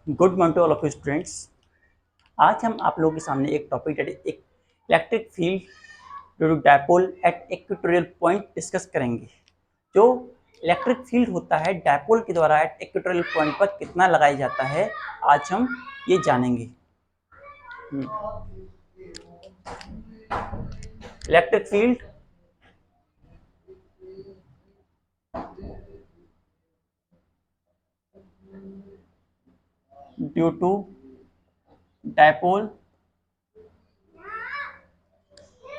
Good morning to all of you students. आज हम आप लोगों के सामने एक टॉपिक एक electric field due to dipole at equatorial point discuss करेंगे। जो इलेक्ट्रिक फील्ड होता है डायपोल के द्वारा एट इक्वेटोरियल पॉइंट पर कितना लगाया जाता है, आज हम ये जानेंगे। Electric field due to dipole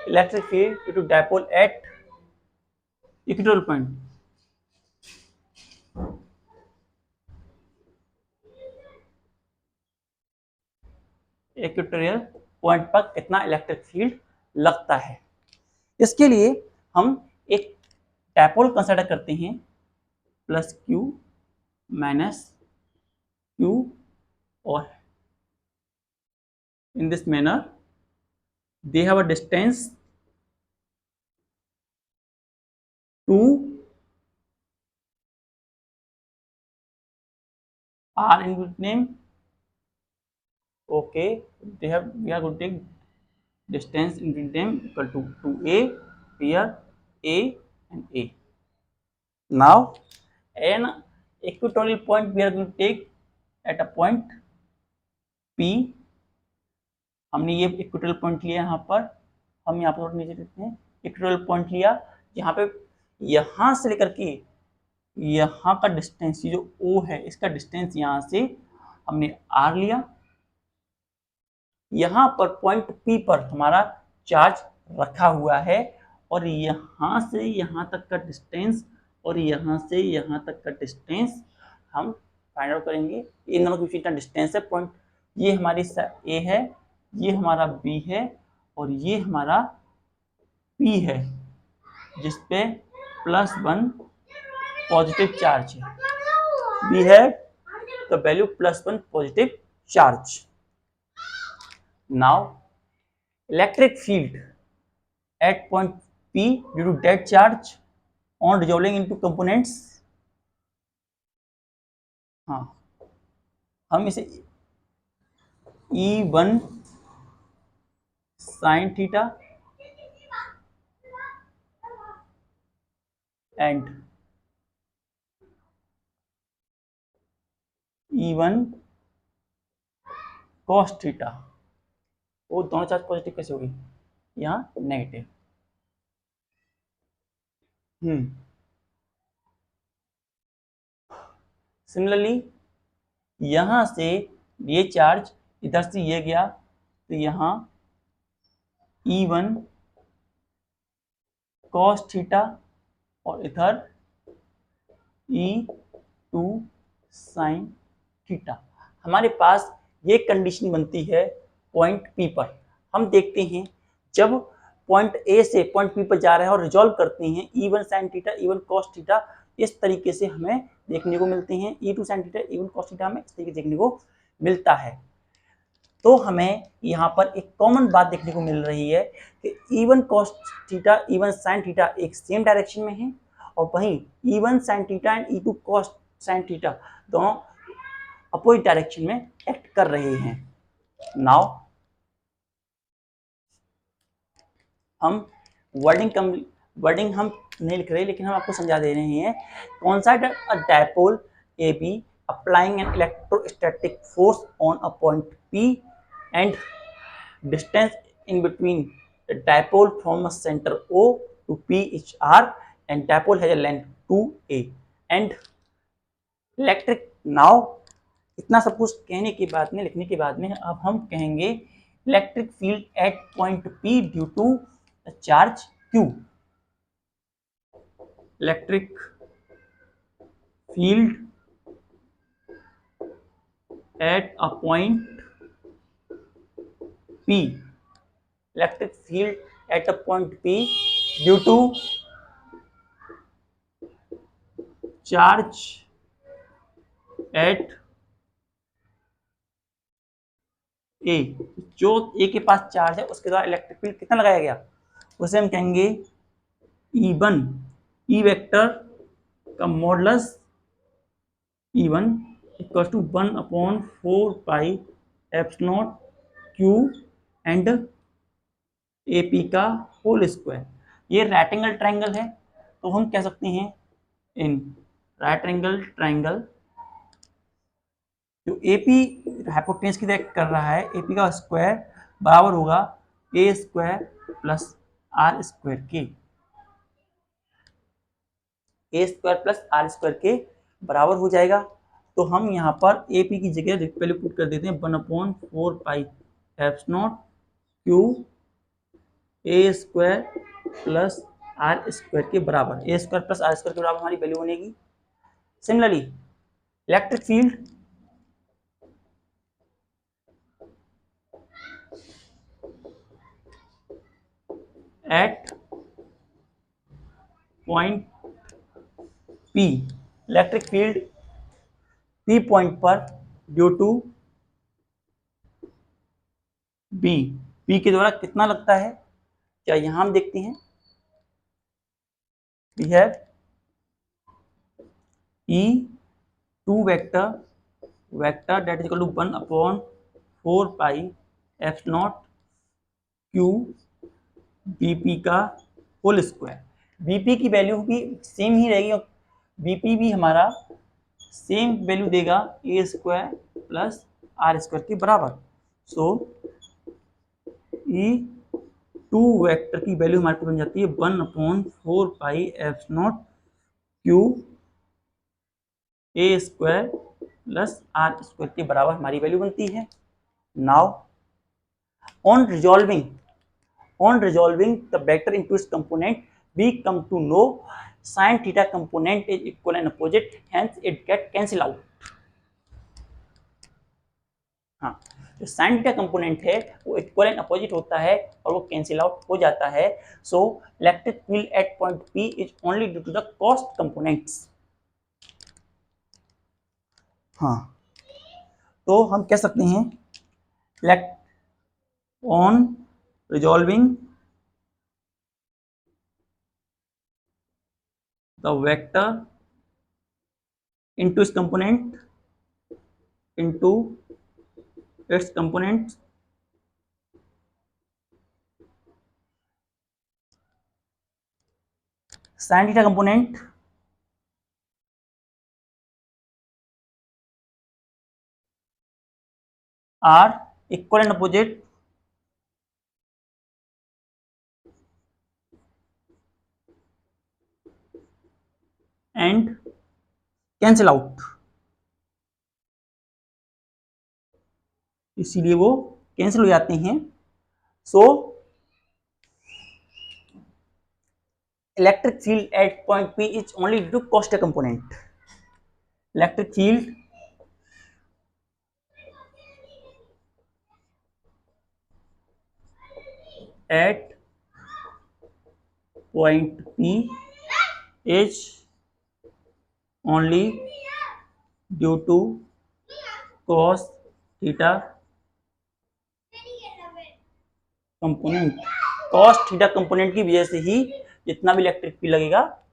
electric field due to dipole at equatorial point. Equatorial point पर कितना इलेक्ट्रिक फील्ड लगता है, इसके लिए हम एक डायपोल कंसीडर करते हैं प्लस क्यू माइनस क्यू, और in this manner they have a distance to r in name. Okay, we are going to take distance in them equal to a, here a and a. Now an equatorial point we are going to take at a point p. हमने ये equatorial point लिया, यहाँ पर हम यहाँ पर नीचे देखते हैं इक्वेटोरियल पॉइंट लिया, यहाँ पे यहाँ से लेकर के यहाँ का डिस्टेंस, ये जो O है इसका डिस्टेंस यहाँ से हमने R लिया। यहाँ पर पॉइंट P पर हमारा चार्ज रखा हुआ है, और यहाँ से यहाँ तक का डिस्टेंस और यहाँ से यहाँ तक का डिस्टेंस हम फाइंड आउट करेंगे। इन दोनों के बीच का डिस्टेंस है पॉइंट, ये हमारी A है, ये हमारा B है, और ये हमारा P है जिसपे +1 पॉजिटिव चार्ज है। We have the value +1 positive charge. Now electric field at point P due to dead charge on resolving into components, हाँ हम इसे E1 sin theta and E1 cos theta, वो दोनों चार्ज पॉजिटिव कैसे होगी, यहाँ negative. Similarly यहाँ से ये चार्ज इधर से ये गया, तो यहाँ E1 cos थीटा और इधर E2 sin थीटा। हमारे पास ये कंडीशन बनती है पॉइंट P पर। हम देखते हैं जब पॉइंट A से पॉइंट P पर जा रहा है और रिजॉल्व करते हैं E1 sin theta E1 cos theta, इस तरीके से हमें देखने को मिलते हैं। E2 sin theta E1 cos theta हमें इस तरीके से देखने को मिलता है। तो हमें यहाँ पर एक कॉमन बात देखने को मिल रही है कि E1 cos theta E1 sin theta एक सेम डायरेक्शन में है, और वहीं E1 sin theta and E2 cos sin theta दोनों अपोजिट डायरेक्शन में एक्ट कर रहे हैं। नाउ हम वर्डिंग हम नहीं लिख रहे, लेकिन हम आपको समझा दे रहे हैं। Consider a dipole AB applying an electrostatic force on a point P and distance in between the dipole from a center O to P is R, and dipole has a length 2a and electric. now इतना सब कुछ कहने के बाद में, लिखने के बाद में, अब हम कहेंगे electric field at point P due to charge Q। Electric field at a point P, electric field at a point P due to charge at A। जो A के पास चार्ज है उसके द्वारा इलेक्ट्रिक फील्ड कितना लगाया गया, उसे हम कहेंगे E1, E वेक्टर का modulus E1 equal to 1/4 pi Q and AP का होल स्क्वायर। ये राइट एंगल ट्रायंगल है, तो हम कह सकते हैं इन राइट एंगल ट्रायंगल जो AP हाइपोटेन्यूज की तरह कर रहा है, AP का स्क्वायर बराबर होगा A square plus R square के। A square plus R square के बराबर हो जाएगा। तो हम यहाँ पर AP की जगह पहले पुट कर देते हैं 1/4 pi Q A square plus R square के बराबर। A square plus R square के बराबर हमारी वैल्यू बनेगी। Similarly electric field at point P, electric field P point पर ड्यू टू B के द्वारा कितना लगता है, क्या यहां हम देखते हैं। We have E2 vector that is equal to 1/4 pi Q BP का होल स्क्वायर। BP की वैल्यू भी सेम ही रहेगी, BP भी हमारा सेम वैल्यू देगा A square plus R square के बराबर। सो E2 वेक्टर की वैल्यू हमारे पास बन जाती है 1/4 pi Q A square plus R square के बराबर हमारी वैल्यू बनती है। Now on resolving the vector into its component, we come to know sin theta component is equal and opposite, hence it get cancel out। हाँ, जो sin theta component है वो equal and opposite होता है और वो कैंसिल आउट हो जाता है। So electric field at point P is only due to the cos components. हाँ, तो हम कह सकते हैं on resolving the vector into its components sin theta component are equal and opposite and cancel out, इसीलिए वो कैंसिल हो जाते हैं। So electric field at point P is only due to cos component. Electric field at point P is only due to cos theta component. cos theta component की वजह से ही जितना भी इलेक्ट्रिक फील्ड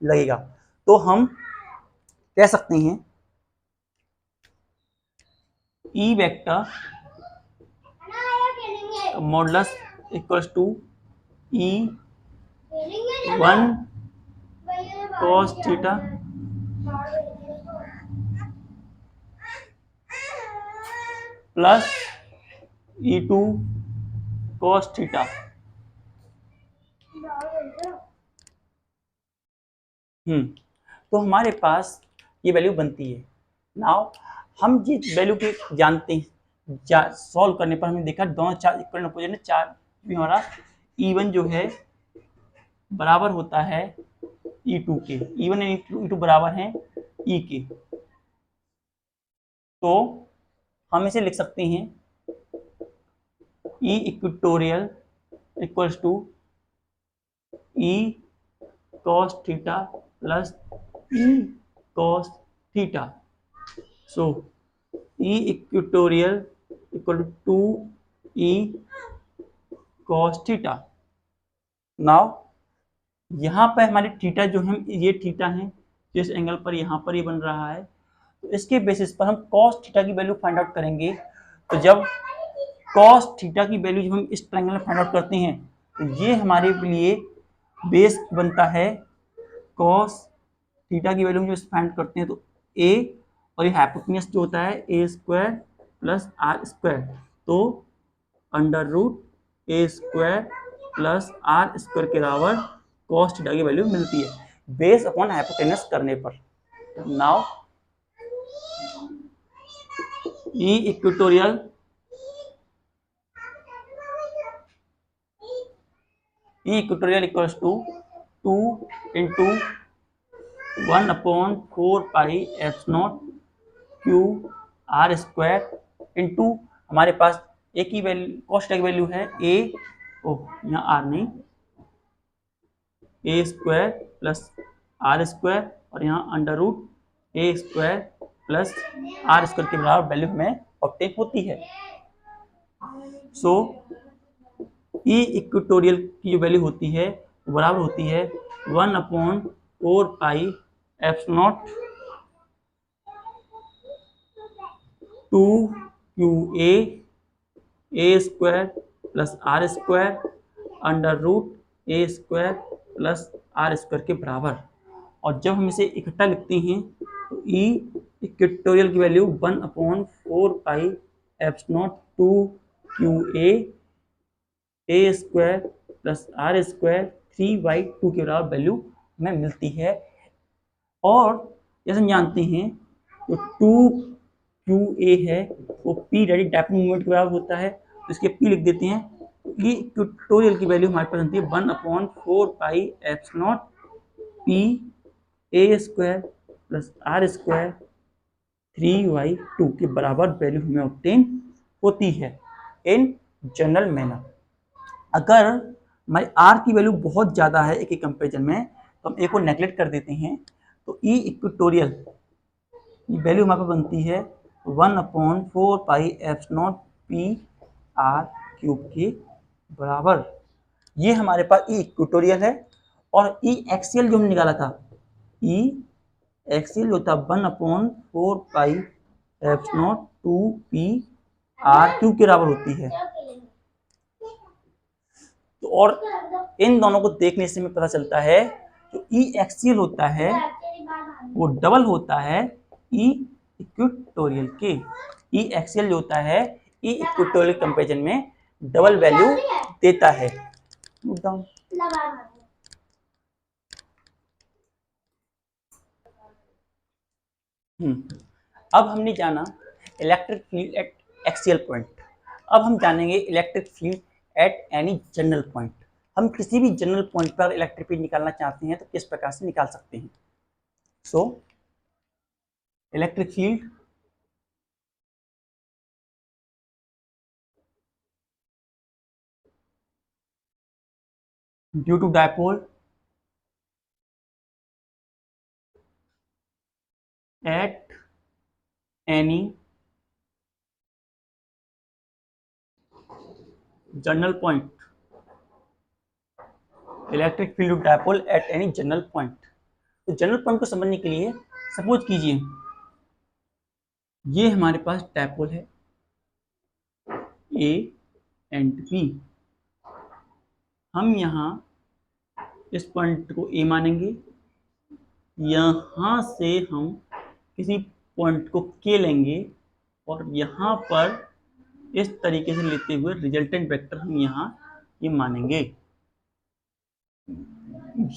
लगेगा। तो हम कह सकते हैं E vector modulus equals to E1 cos theta plus E2 cos theta. तो हमारे पास ये वैल्यू बनती है। नाउ हम जिस वैल्यू के जानते हैं, सॉल्व करने पर हमने देखा दोनों चार्ज इक्वल अपोजिट है। चार्ज भी हमारा E1 जो है बराबर होता है E2 के। E1 एंड E2 बराबर हैं E के। तो हम इसे लिख सकते हैं E equatorial equals to E cos theta plus E cos theta. So E equatorial equal to E cos theta. Now यहाँ पर हमारे थीटा जो है ये थीटा है जिस एंगल पर यहाँ पर ये बन रहा है, तो इसके बेसिस पर हम कॉस थीटा की वैल्यू फाइंड आउट करेंगे। तो जब कॉस थीटा की वैल्यू जब हम इस ट्रायंगल में फाइंड आउट करते हैं तो ये हमारे लिए बेस बनता है। कॉस थीटा की वैल्यू जब फाइंड करते हैं तो ए, और ये हाइपोटेन्यूस जो होता है a square plus r square, तो under root a square plus r square के बराबर कॉस थीटा की वैल्यू मिलती है बेस अपॉन हाइपोटेन्यूस करने पर। Now E equatorial equals to 2 into 1/4 pi q r square into हमारे पास ए की वैल्यू कॉस थीटा की वैल्यू है ए, यहाँ आर नहीं, a square plus r square, और यहाँ under root a square plus r square के बराबर वैल्यू हमें ऑब्टेन होती है। सो ई इक्वेटोरियल की जो वैल्यू होती है वो बराबर होती है 1/4 pi epsilon 2 q a square plus r square under root a square plus r square के बराबर। और जब हम इसे इकट्ठा लिखते हैं तो ई इक्वेटोरियल की value 1/4 pi epsilon 2 q a square plus r square 3/2 के बराबर वैल्यू हमें मिलती है। और जैसे हम जानते हैं तो 2 क्यू ए है वो पी रेडिक डायपोल मोमेंट के बराबर होता है, तो इसके पी लिख देते हैं। तो ये इक्वेटोरियल की वैल्यू हमारे पास बनती है 1/4 pi epsilon p a square plus r square 3/2 के बराबर वैल्यू हमें ऑब्टेन होती है इन जनरल मैनर। अगर हमारी आर की वैल्यू बहुत ज़्यादा है ए के कंपेरिजन में तो हम ए को नेगलेक्ट कर देते हैं, तो ई इक्वेटोरियल की वैल्यू हमारे पास बनती है 1/4 pi epsilon P R cube के बराबर। ये हमारे पास ई इक्वेटोरियल है। और ई एक्सियल जो हमने निकाला था, ई एक्सियल जो था 1/4 pi epsilon 2 P R cube के बराबर होती है। तो और इन दोनों को देखने से हमें पता चलता है जो ई एक्सियल होता है वो डबल होता है ई इक्वेटोरियल के। ई एक्सियल जो होता है ई इक्वेटोरियल कंपेरिजन में डबल वैल्यू देता है। अब हमने जाना electric field eight axial point. अब हम जानेंगे electric field eight any general point. हम किसी भी जनरल पॉइंट पर इलेक्ट्रिक फील्ड निकालना चाहते हैं तो किस प्रकार से निकाल सकते हैं। So electric field due to dipole at any general point, electric field of dipole at any general point. तो जनरल पॉइंट को समझने के लिए सपोज कीजिए ये हमारे पास डायपोल है ए एंड बी। हम यहाँ इस पॉइंट को ए मानेंगे, यहाँ से हम किसी पॉइंट को के लेंगे और यहाँ पर इस तरीके से लेते हुए रिजल्टेंट वेक्टर हम यहाँ ये मानेंगे।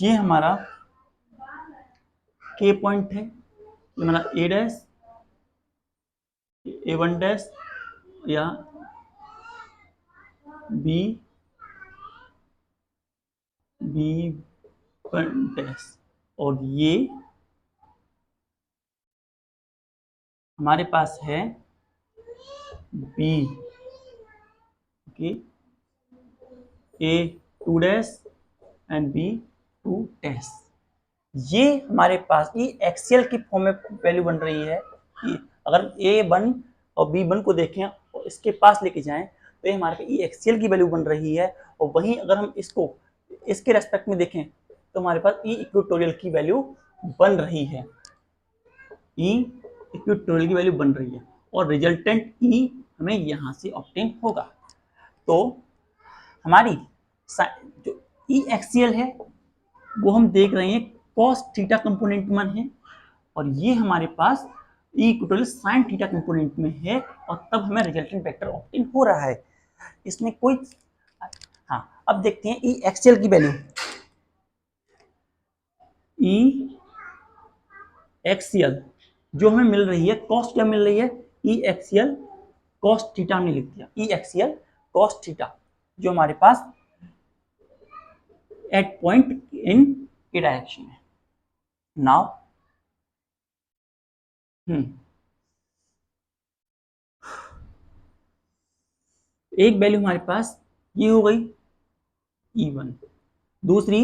ये हमारा के पॉइंट है, ये हमारा ए डैश A1 डैश या B1 डैश, और ये हमारे पास है B, okay, A2 dash and B2 dash. ये हमारे पास ये एक्सियल की फॉर्म में वैल्यू बन रही है कि अगर A1 और B1 को देखें और इसके पास लेके जाएं तो ये हमारे पास एक्सियल की वैल्यू बन रही है। और वहीं अगर हम इसको इसके रेस्पेक्ट में देखें तो हमारे पास ई इक्वेटोरियल की वैल्यू बन रही है। ई इक्वेटोरियल की वैल्यू बन रही है और रिजल्टेंट ई हमें यहाँ से ऑब्टेन होगा। तो हमारी जो ई एक्सियल है वो हम देख रहे हैं कॉस थीटा कंपोनेंट में है और ये हमारे पास E equal sine theta component में है और तब हमें रिजल्टेंट वेक्टर ऑब्टेन हो रहा है। इसमें कोई हाँ, अब देखते हैं ई एक्सियल की वैल्यू। ई एक्सियल जो हमें मिल रही है कॉस क्या मिल रही है, ई एक्सियल कॉस थीटा हमने लिख दिया, ई एक्सियल कॉस थीटा जो हमारे पास एट पॉइंट इन के डायरेक्शन है। नाउ एक वैल्यू हमारे पास ये हो गई E1, दूसरी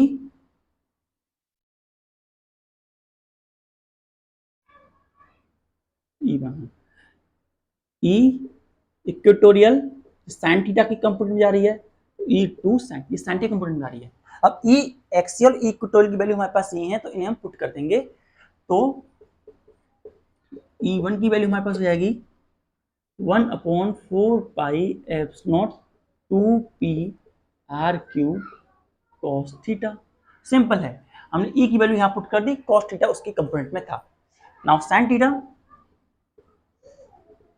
E1 ई इक्वेटोरियल साइन थीटा की कंपोनेंट में जा रही है, E2 साइन ये साइन थीटा कंपोनेंट में जा रही है। अब ई एक्सियल इक्वेटोरियल की वैल्यू हमारे पास ये है तो इन्हें हम पुट कर देंगे तो E1 की वैल्यू हमारे पास हो जाएगी 1/4 pi epsilon 2p r cube cos theta. Simple है, हमने ई की वैल्यू यहां पुट कर दी, cos थीटा उसके कंपोनेंट में था। Now sin theta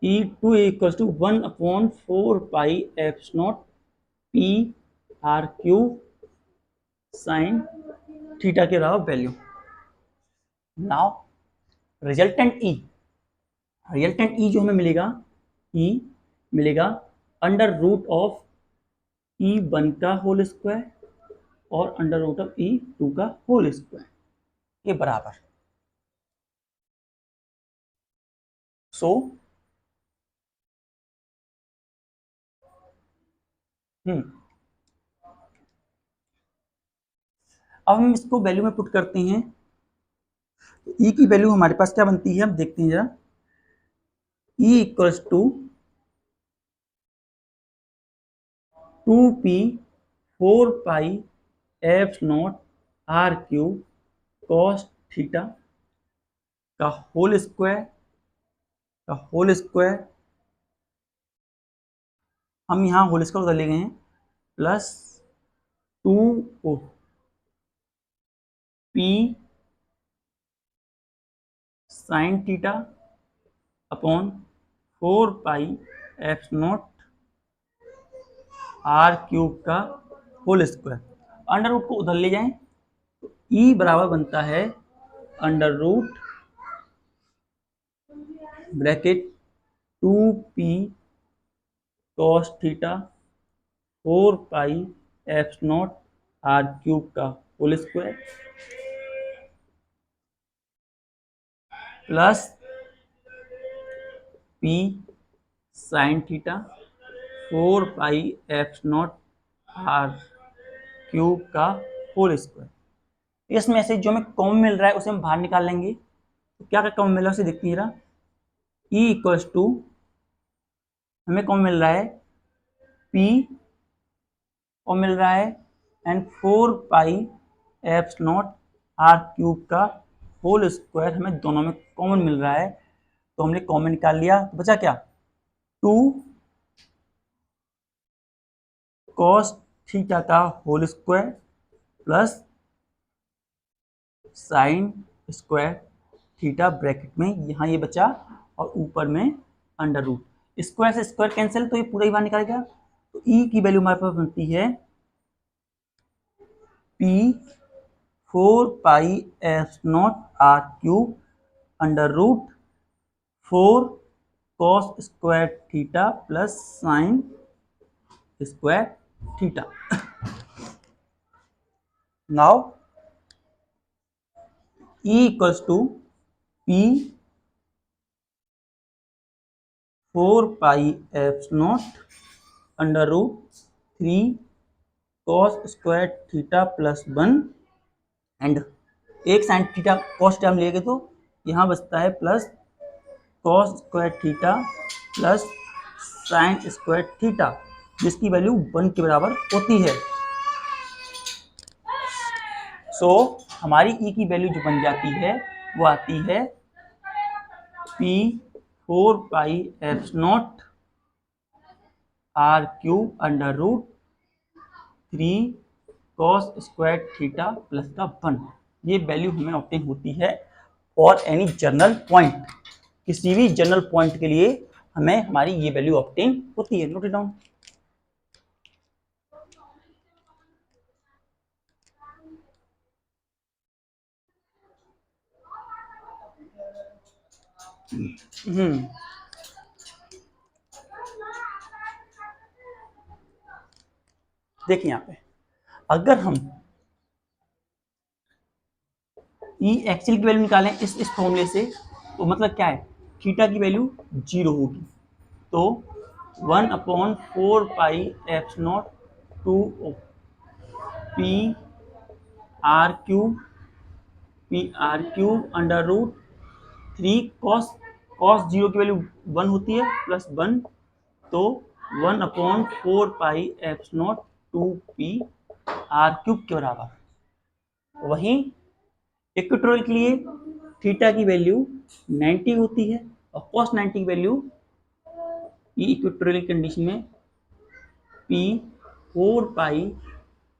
E2 equals to 1/4 pi epsilon p r cube sin theta के अलावा वैल्यू। नाउ रिजल्टेंट ई जो हमें मिलेगा, ई मिलेगा अंडर रूट ऑफ E1 का होल स्क्वायर और अंडर रूट ऑफ E2 का होल स्क्वायर के बराबर। सो अब हम इसको वैल्यू में पुट करते हैं। ई की वैल्यू हमारे पास क्या बनती है, हम देखते हैं जरा। E equals to 2p 4 pi F not are cube cos theta का होल स्क्वायर हम यहाँ होल स्क्वायर उधर ले गए हैं plus 2p sine theta upon 4 pi F not are cube का होल स्क्वायर। अंडर रूट को उधर ले जाएं तो ई बराबर बनता है under root bracket 2p cos theta 4 pi F not are cube का whole square plus p sine theta 4 pi F not are cube का होल स्क्वायर। इसमें से जो हमें कॉमन मिल रहा है उसे हम बाहर निकाल लेंगे। तो क्या कॉमन मिल रहा है उसे देखते हैं। ई इक्वल्स टू हमें कॉमन मिल रहा है p और मिल रहा है and 4 pi F not are cube का होल स्क्वायर हमें दोनों में कॉमन मिल रहा है तो हमने कॉमन निकाल लिया। तो बचा क्या, 2 cos थीटा का whole square plus sine square theta bracket में यहाँ ये बचा और ऊपर में अंडर रूट, स्क्वायर से स्क्वायर कैंसिल तो ये पूरा ही बाहर निकालेगा। तो ई की वैल्यू हमारे पास बनती है p 4 pi F not are cube under root 4 cos square theta plus sine square theta. Now E equals to P 4 pi F naught under root 3 cos square theta plus 1 and एक sine theta cos term लेंगे तो यहाँ बचता है plus cos square theta plus sine square theta जिसकी value 1 के बराबर होती है। सो हमारी ई की वैल्यू जो बन जाती है वो आती है p 4 pi eps not are cube under root 3 cos square theta plus का 1। ये वैल्यू हमें ऑब्टेन होती है फॉर एनी जनरल पॉइंट। किसी भी जनरल पॉइंट के लिए हमें हमारी ये वैल्यू ऑब्टेन होती है। Note it down. देखिए यहाँ पे अगर हम ई एक्चुअल की वैल्यू निकालें इस फॉर्मूले से, तो मतलब क्या है, थीटा की वैल्यू 0 होगी। तो 1/4 pi eps nought 2 P R cube under root 3 cos 0 की वैल्यू 1 होती है प्लस 1, तो 1/4 pi eps nought 2 P R cube के बराबर। वहीं इक्वेटोरियल के लिए थीटा की वैल्यू 90 होती है और कॉस 90 की वैल्यू इक्वेटोरियल कंडीशन में P 4 pi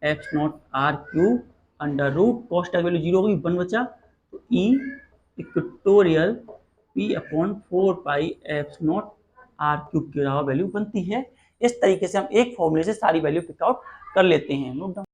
eps not are cube under root cos की वैल्यू 0 होगी, 1 बचा, तो ई equatorial P upon 4 pi eps not are cube के बराबर वैल्यू बनती है। इस तरीके से हम एक फॉर्मूले से सारी वैल्यू पिक आउट कर लेते हैं।